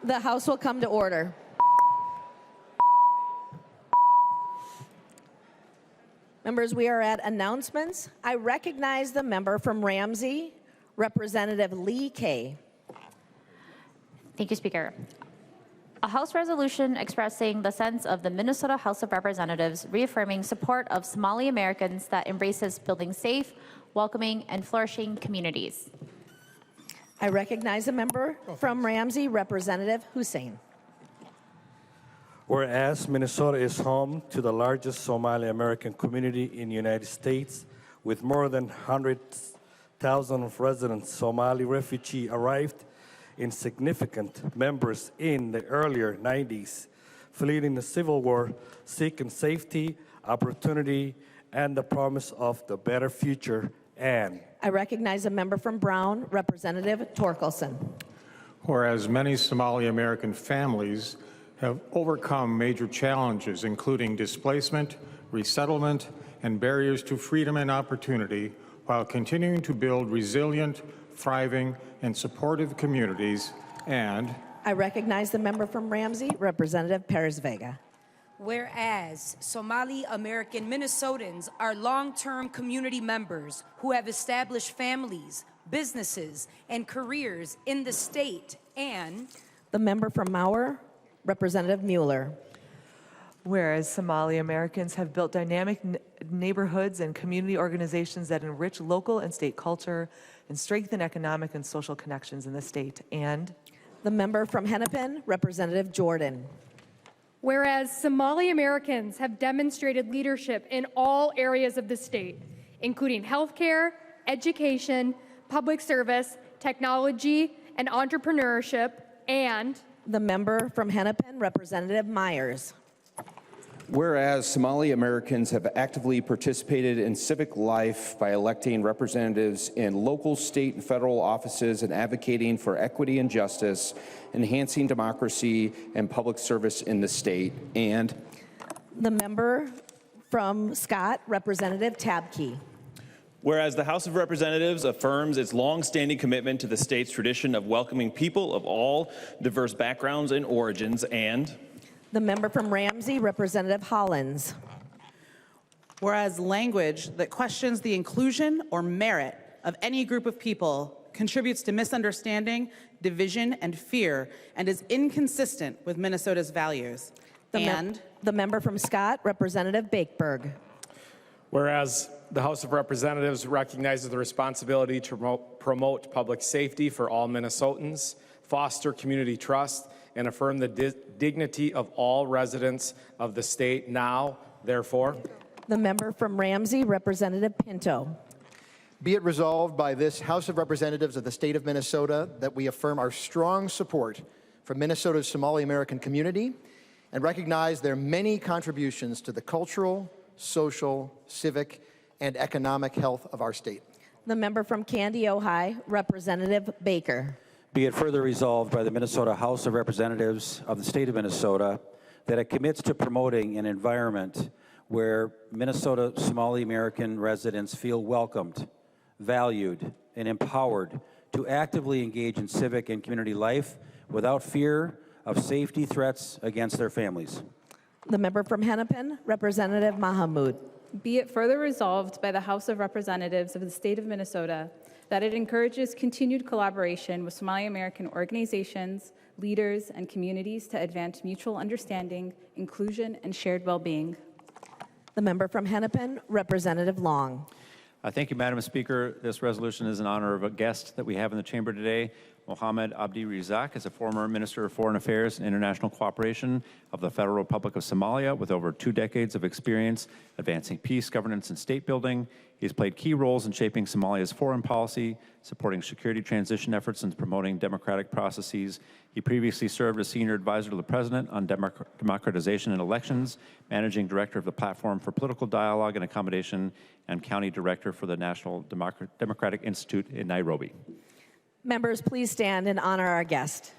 The House will come to order. Members, we are at announcements. I recognize the member from Ramsey, Representative Lee Kay. Thank you, Speaker. A House resolution expressing the sense of the Minnesota House of Representatives reaffirming support of Somali Americans that embraces building safe, welcoming, and flourishing communities. I recognize the member from Ramsey, Representative Hussein. Whereas Minnesota is home to the largest Somali American community in the United States, with more than 100,000 of residents, Somali refugees arrived in significant numbers in the earlier 90s, fleeing the Civil War, seeking safety, opportunity, and the promise of the better future. And I recognize a member from Brown, Representative Torkelson. Whereas many Somali American families have overcome major challenges, including displacement, resettlement, and barriers to freedom and opportunity, while continuing to build resilient, thriving, and supportive communities. And I recognize the member from Ramsey, Representative Perez Vega. Whereas Somali American Minnesotans are long-term community members who have established families, businesses, and careers in the state. And the member from Mauer, Representative Mueller. Whereas Somali Americans have built dynamic neighborhoods and community organizations that enrich local and state culture and strengthen economic and social connections in the state. And the member from Hennepin, Representative Jordan. Whereas Somali Americans have demonstrated leadership in all areas of the state, including healthcare, education, public service, technology, and entrepreneurship. And the member from Hennepin, Representative Myers. Whereas Somali Americans have actively participated in civic life by electing representatives in local, state, and federal offices and advocating for equity and justice, enhancing democracy and public service in the state. And the member from Scott, Representative Tabke. Whereas the House of Representatives affirms its long-standing commitment to the state's tradition of welcoming people of all diverse backgrounds and origins. And the member from Ramsey, Representative Hollins. Whereas language that questions the inclusion or merit of any group of people contributes to misunderstanding, division, and fear, and is inconsistent with Minnesota's values. The member from Scott, Representative Bakeberg. Whereas the House of Representatives recognizes the responsibility to promote public safety for all Minnesotans, foster community trust, and affirm the dignity of all residents of the state. Now, therefore, the member from Ramsey, Representative Pinto. Be it resolved by this House of Representatives of the state of Minnesota that we affirm our strong support for Minnesota's Somali American community and recognize their many contributions to the cultural, social, civic, and economic health of our state. The member from Candy, Ojai, Representative Baker. Be it further resolved by the Minnesota House of Representatives of the state of Minnesota that it commits to promoting an environment where Minnesota Somali American residents feel welcomed, valued, and empowered to actively engage in civic and community life without fear of safety threats against their families. The member from Hennepin, Representative Mahamud. Be it further resolved by the House of Representatives of the state of Minnesota that it encourages continued collaboration with Somali American organizations, leaders, and communities to advance mutual understanding, inclusion, and shared well-being. The member from Hennepin, Representative Long. Thank you, Madam Speaker. This resolution is in honor of a guest that we have in the chamber today. Mohammed Abdi Rizak is a former Minister of Foreign Affairs and International Cooperation of the Federal Republic of Somalia with over 2 decades of experience advancing peace, governance, and state building. He's played key roles in shaping Somalia's foreign policy, supporting security transition efforts, and promoting democratic processes. He previously served as Senior Advisor to the President on Democratization and Elections, Managing Director of the Platform for Political Dialogue and Accommodation, and County Director for the National Democratic Institute in Nairobi. Members, please stand and honor our guest.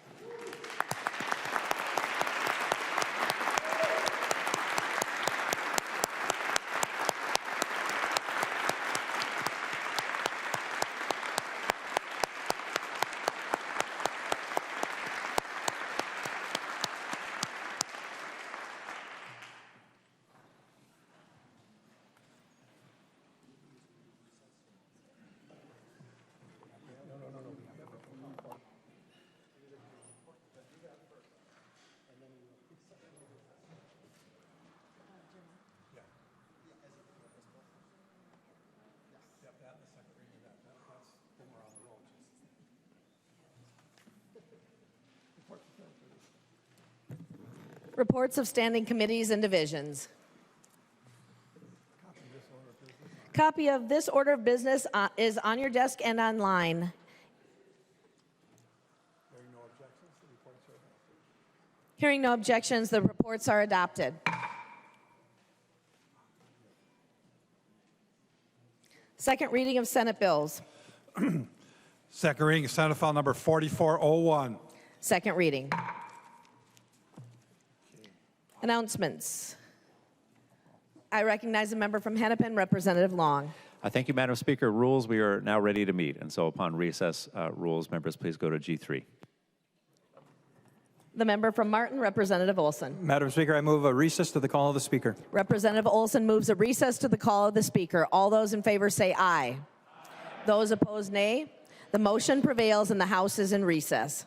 Reports of standing committees and divisions. Copy of this order of business is on your desk and online. Hearing no objections, the reports are adopted. Second reading of Senate bills. Second reading, Senate File Number 4401. Second reading. Announcements. I recognize a member from Hennepin, Representative Long. Thank you, Madam Speaker. Rules, we are now ready to meet. And so upon recess, rules, members, please go to G3. The member from Martin, Representative Olson. Madam Speaker, I move a recess to the call of the Speaker. Representative Olson moves a recess to the call of the Speaker. All those in favor say aye. Those opposed, nay. The motion prevails and the House is in recess.